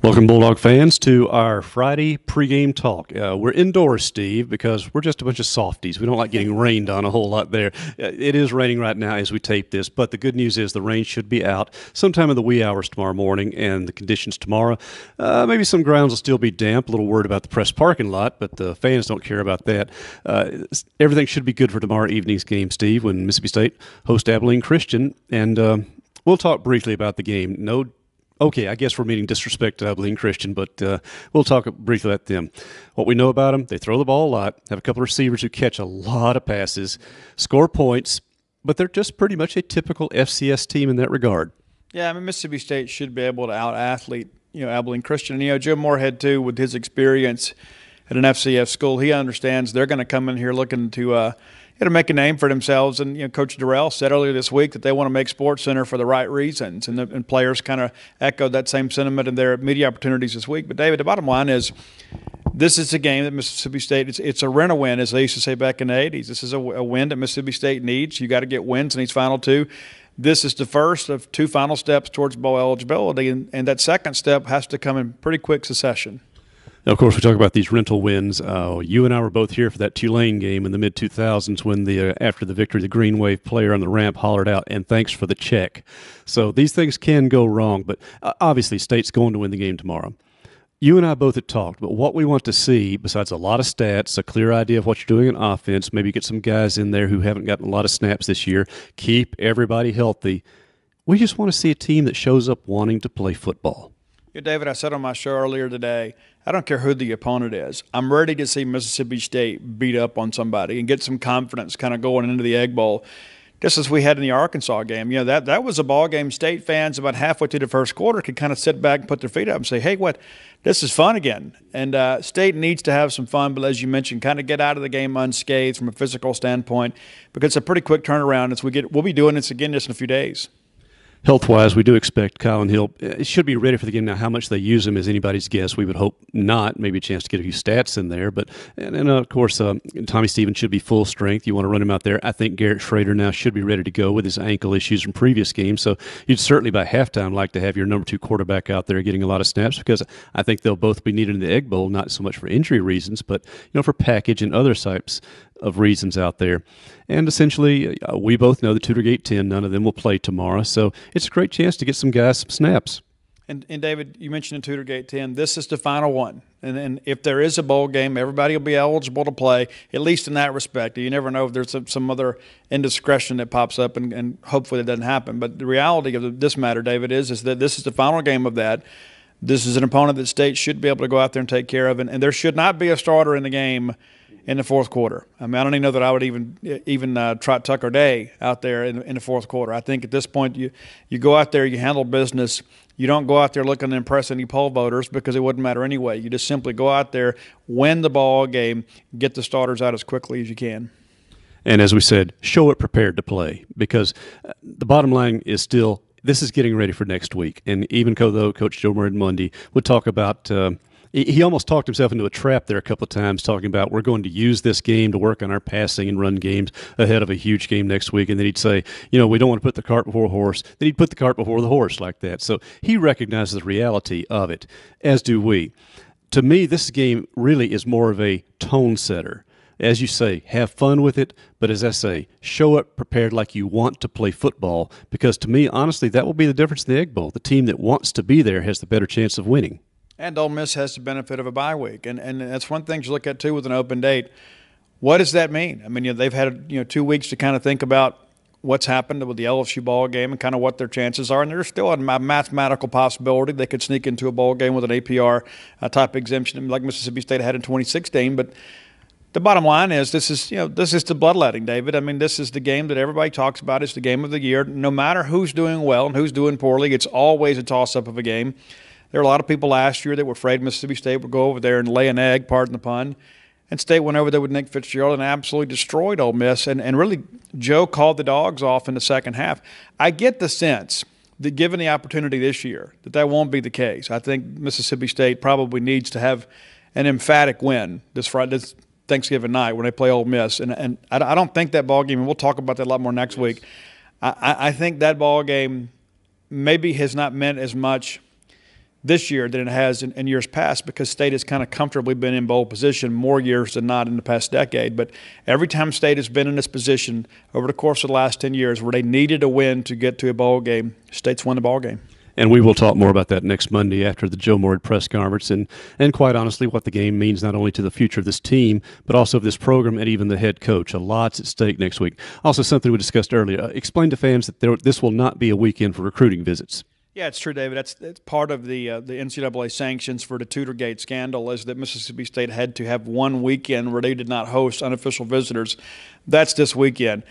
Welcome, Bulldog fans, to our Friday pregame talk. We're indoors, Steve, because we're just a bunch of softies. We don't like getting rained on a whole lot there. It is raining right now as we tape this, but the good news is the rain should be out sometime in the wee hours tomorrow morning, and the conditions tomorrow, maybe some grounds will still be damp. A little worried about the press parking lot, but the fans don't care about that. Everything should be good for tomorrow evening's game, Steve, when Mississippi State hosts Abilene Christian, and we'll talk briefly about the game. Okay, I guess we're meaning disrespect to Abilene Christian, but we'll talk briefly about them. What we know about them, they throw the ball a lot, have a couple of receivers who catch a lot of passes, score points, but they're just pretty much a typical FCS team in that regard. Yeah, I mean, Mississippi State should be able to out-athlete, Abilene Christian. And, Joe Moorhead, too, with his experience at an FCS school, he understands they're going to come in here looking to make a name for themselves. And Coach Durrell said earlier this week that they want to make SportsCenter for the right reasons, and players kind of echoed that same sentiment in their media opportunities this week. But David, the bottom line is, this is a game that Mississippi State, it's a rent-a-win, as they used to say back in the 80s. This is a win that Mississippi State needs. You got to get wins in these final two. This is the first of two final steps towards bowl eligibility, and that second step has to come in pretty quick succession. Now, of course, we talk about these rental wins. You and I were both here for that Tulane game in the mid-2000s when after the victory, the Green Wave player on the ramp hollered out, "And thanks for the check." So these things can go wrong, but obviously State's going to win the game tomorrow. You and I both had talked, but what we want to see, besides a lot of stats, a clear idea of what you're doing in offense, maybe get some guys in there who haven't gotten a lot of snaps this year, keep everybody healthy. We just want to see a team that shows up wanting to play football. Yeah, David, I said on my show earlier today, I don't care who the opponent is. I'm ready to see Mississippi State beat up on somebody and get some confidence kind of going into the Egg Bowl, just as we had in the Arkansas game. That was a ball game. State fans about halfway through the first quarter could kind of sit back and put their feet up and say, hey, this is fun again. And State needs to have some fun, but as you mentioned, kind of get out of the game unscathed from a physical standpoint, because it's a pretty quick turnaround as we'll be doing this again just in a few days. Health-wise, we do expect Colin Hill should be ready for the game. Now, how much they use him is anybody's guess. We would hope not. Maybe a chance to get a few stats in there. But of course, Tommy Stevens should be full strength. You want to run him out there. I think Garrett Schrader now should be ready to go with his ankle issues from previous games. So you'd certainly by halftime like to have your number 2 quarterback out there getting a lot of snaps, because I think they'll both be needed in the Egg Bowl, not so much for injury reasons, but for package and other types of reasons out there. And essentially, we both know the Tudor Gate 10, none of them will play tomorrow. So it's a great chance to get some guys some snaps. And David, you mentioned the Tudor Gate 10. This is the final one. And if there is a bowl game, everybody will be eligible to play, at least in that respect. You never know if there's some other indiscretion that pops up, and hopefully it doesn't happen. But the reality of this matter, David, is that this is the final game of that. This is an opponent that State should be able to go out there and take care of. And there should not be a starter in the game in the fourth quarter. I mean, I don't even know that I would even try Tucker Day out there in the fourth quarter. I think at this point you go out there, you handle business. You don't go out there looking to impress any poll voters, because it wouldn't matter anyway. You just simply go out there, win the ball game, get the starters out as quickly as you can. And as we said, show it prepared to play, because the bottom line is still this is getting ready for next week. And even though Coach Joe Murray Monday would talk about he almost talked himself into a trap there a couple of times, talking about we're going to use this game to work on our passing and run games ahead of a huge game next week. And then he'd say, we don't want to put the cart before a horse. Then he'd put the cart before the horse like that. So he recognizes the reality of it, as do we. To me, this game really is more of a tone setter. As you say, have fun with it, but as I say, show up prepared like you want to play football, because to me, honestly, that will be the difference in the Egg Bowl. The team that wants to be there has the better chance of winning. And Ole Miss has the benefit of a bye week, and that's one thing to look at too with an open date. What does that mean? I mean, they've had 2 weeks to kind of think about what's happened with the LSU ball game and kind of what their chances are, and there's still a mathematical possibility they could sneak into a bowl game with an APR type exemption like Mississippi State had in 2016. But the bottom line is this is the bloodletting, David. I mean, this is the game that everybody talks about. It's the game of the year. No matter who's doing well and who's doing poorly, it's always a toss-up of a game. There were a lot of people last year that were afraid Mississippi State would go over there and lay an egg, pardon the pun. And State went over there with Nick Fitzgerald and absolutely destroyed Ole Miss. And really, Joe called the dogs off in the second half. I get the sense that given the opportunity this year, that won't be the case. I think Mississippi State probably needs to have an emphatic win this Thanksgiving night when they play Ole Miss. And I don't think that ball game, and we'll talk about that a lot more next week, I think that ball game maybe has not meant as much this year than it has in years past, because State has kind of comfortably been in bowl position more years than not in the past decade. But every time State has been in this position over the course of the last 10 years where they needed a win to get to a bowl game, State's won the ball game. And we will talk more about that next Monday after the Joe Moore press conference, and quite honestly, what the game means not only to the future of this team, but also of this program and even the head coach. A lot's at stake next week. Also, something we discussed earlier. Explain to fans that this will not be a weekend for recruiting visits. Yeah, it's true, David. That's part of the NCAA sanctions for the Tutorgate scandal, is that Mississippi State had to have one weekend where they did not host unofficial visitors. That's this weekend.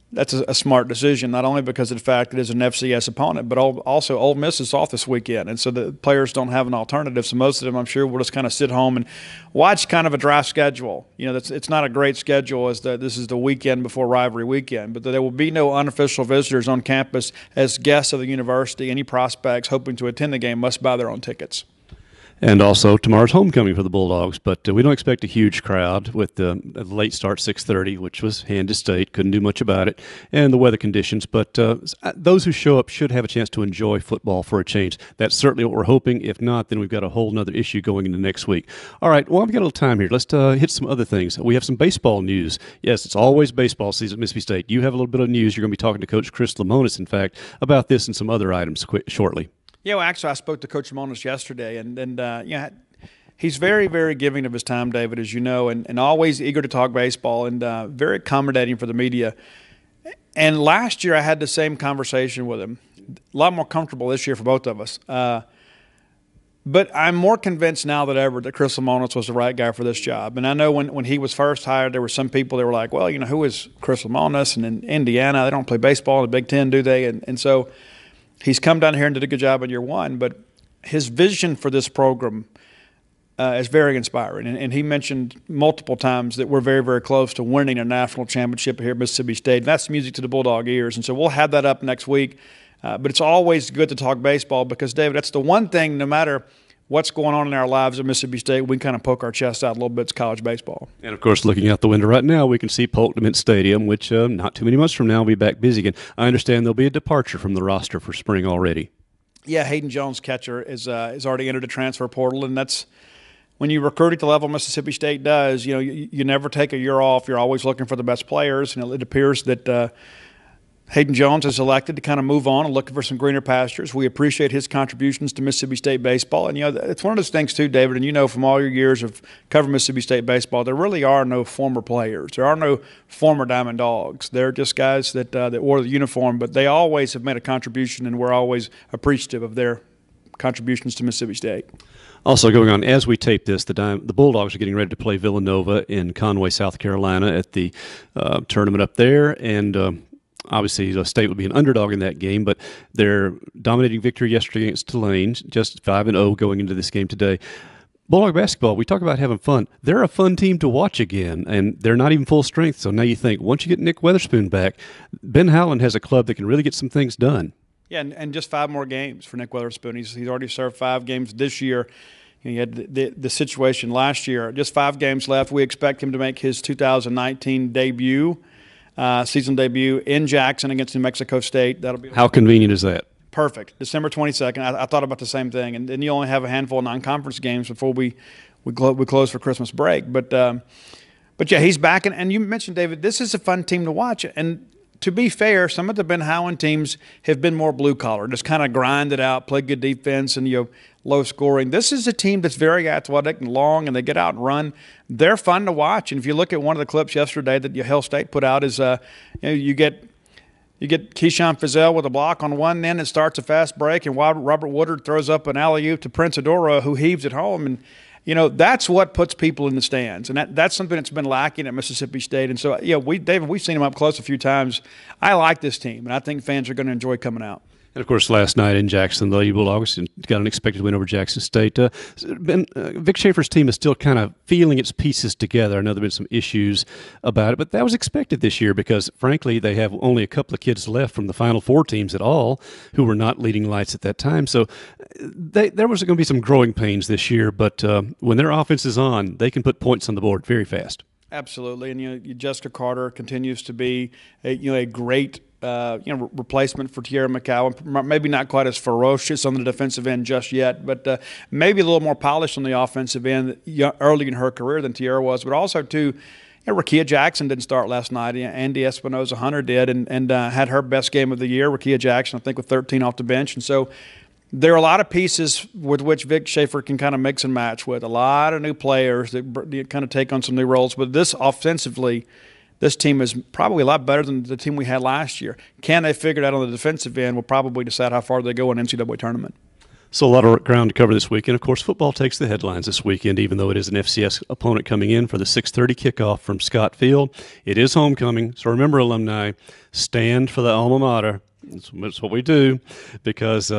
That's a smart decision, not only because of the fact that it's an FCS opponent, but also Ole Miss is off this weekend, and so the players don't have an alternative. So most of them, I'm sure, will just kind of sit home and watch kind of a draft schedule. You know, it's not a great schedule, as this is the weekend before rivalry weekend, but there will be no unofficial visitors on campus as guests of the university. Any prospects hoping to attend the game must buy their own tickets. And also tomorrow's homecoming for the Bulldogs, but we don't expect a huge crowd with the late start 6:30, which was hand to State. Couldn't do much about it, and the weather conditions. But those who show up should have a chance to enjoy football for a change. That's certainly what we're hoping. If not, then we've got a whole other issue going into next week. All right, well, we've got a little time here. Let's hit some other things. We have some baseball news. Yes, it's always baseball season at Mississippi State. You have a little bit of news. You're going to be talking to Coach Chris Lemonis, in fact, about this and some other items shortly. Yeah, well, actually, I spoke to Coach Monis yesterday, and you know, he's very, very giving of his time, David, as you know, and always eager to talk baseball, and very accommodating for the media. And last year, I had the same conversation with him. A lot more comfortable this year for both of us. But I'm more convinced now than ever that Chris Lemonis was the right guy for this job. And I know when he was first hired, there were some people that were like, well, you know, who is Chris Lemonis? And in Indiana, they don't play baseball in the Big Ten, do they? And so he's come down here and did a good job in year one, but his vision for this program is very inspiring. And he mentioned multiple times that we're very, very close to winning a national championship here at Mississippi State. And that's music to the Bulldog ears. And so we'll have that up next week. But it's always good to talk baseball because, David, that's the one thing, no matter what's going on in our lives at Mississippi State, we kind of poke our chest out a little bit. It's college baseball. And, of course, looking out the window right now, we can see Polk Mint Stadium, which not too many months from now will be back busy again. I understand there'll be a departure from the roster for spring already. Yeah, Hayden Jones, catcher, is already entered the transfer portal, and that's when you recruit at the level Mississippi State does, you know, you never take a year off. You're always looking for the best players, and it appears that Hayden Jones is elected to kind of move on and looking for some greener pastures. We appreciate his contributions to Mississippi State baseball. And, you know, it's one of those things, too, David, and you know from all your years of covering Mississippi State baseball, there really are no former players. There are no former Diamond Dogs. They're just guys that wore the uniform, but they always have made a contribution, and we're always appreciative of their contributions to Mississippi State. Also going on, as we tape this, the Bulldogs are getting ready to play Villanova in Conway, South Carolina at the tournament up there, and obviously, the State would be an underdog in that game, but their dominating victory yesterday against Tulane, just 5-0 going into this game today. Bulldog basketball, we talk about having fun. They're a fun team to watch again, and they're not even full strength. So now you think, once you get Nick Weatherspoon back, Ben Howland has a club that can really get some things done. Yeah, and just 5 more games for Nick Weatherspoon. He's already served 5 games this year. He had the situation last year. Just 5 games left. We expect him to make his 2019 debut. Season debut in Jackson against New Mexico State. That'll be how convenient is that? Perfect. December 22nd. I thought about the same thing, and then you only have a handful of non-conference games before we close for Christmas break. But yeah, he's back, and you mentioned, David, this is a fun team to watch. And to be fair, some of the Ben Howland teams have been more blue collar, just kind of grind it out, play good defense, and low scoring. This is a team that's very athletic and long, and they get out and run. They're fun to watch. And if you look at one of the clips yesterday that Hell State put out, is you get Keyshawn Fizel with a block on one end and starts a fast break, and Robert Woodard throws up an alley-oop to Prince Adora, who heaves it home. And that's what puts people in the stands, and that's something that's been lacking at Mississippi State. And so, David, we've seen them up close a few times. I like this team, and I think fans are going to enjoy coming out. And, of course, last night in Jackson, the Bulldogs got an unexpected win over Jackson State. Vic Schaefer's team is still kind of feeling its pieces together. I know there have been some issues about it, but that was expected this year because, frankly, they have only a couple of kids left from the Final Four teams at all who were not leading lights at that time. So there was going to be some growing pains this year, but when their offense is on, they can put points on the board very fast. Absolutely, and Jessica Carter continues to be a great replacement for Tierra McCowan. Maybe not quite as ferocious on the defensive end just yet, but maybe a little more polished on the offensive end early in her career than Tierra was. But also, too, Rakia Jackson didn't start last night. Andy Espinoza-Hunter did and had her best game of the year. Rakia Jackson, I think, with 13 off the bench. And so there are a lot of pieces with which Vic Schaefer can kind of mix and match with. A lot of new players that kind of take on some new roles. But this offensively, this team is probably a lot better than the team we had last year. Can they figure it out on the defensive end will probably decide how far they go in NCAA tournament. So a lot of ground to cover this weekend. Of course, football takes the headlines this weekend, even though it is an FCS opponent coming in for the 6:30 kickoff from Scott Field. It is homecoming, so remember, alumni, stand for the alma mater. That's what we do, because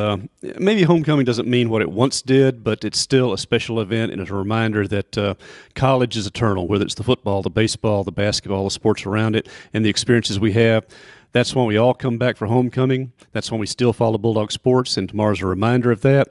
maybe homecoming doesn't mean what it once did, but it's still a special event, and it's a reminder that college is eternal, whether it's the football, the baseball, the basketball, the sports around it, and the experiences we have. That's when we all come back for homecoming. That's when we still follow Bulldog sports, and tomorrow's a reminder of that.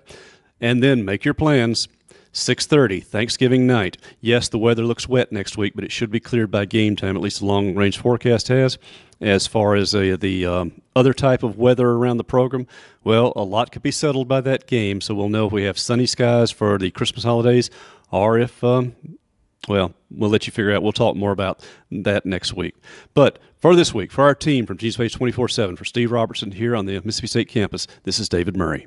And then make your plans. 6:30, Thanksgiving night. Yes, the weather looks wet next week, but it should be cleared by game time, at least the long-range forecast has. As far as the other type of weather around the program, well, a lot could be settled by that game, so we'll know if we have sunny skies for the Christmas holidays or if, well, we'll let you figure out. We'll talk more about that next week. But for this week, for our team from G Space 24/7, for Steve Robertson here on the Mississippi State campus, this is David Murray.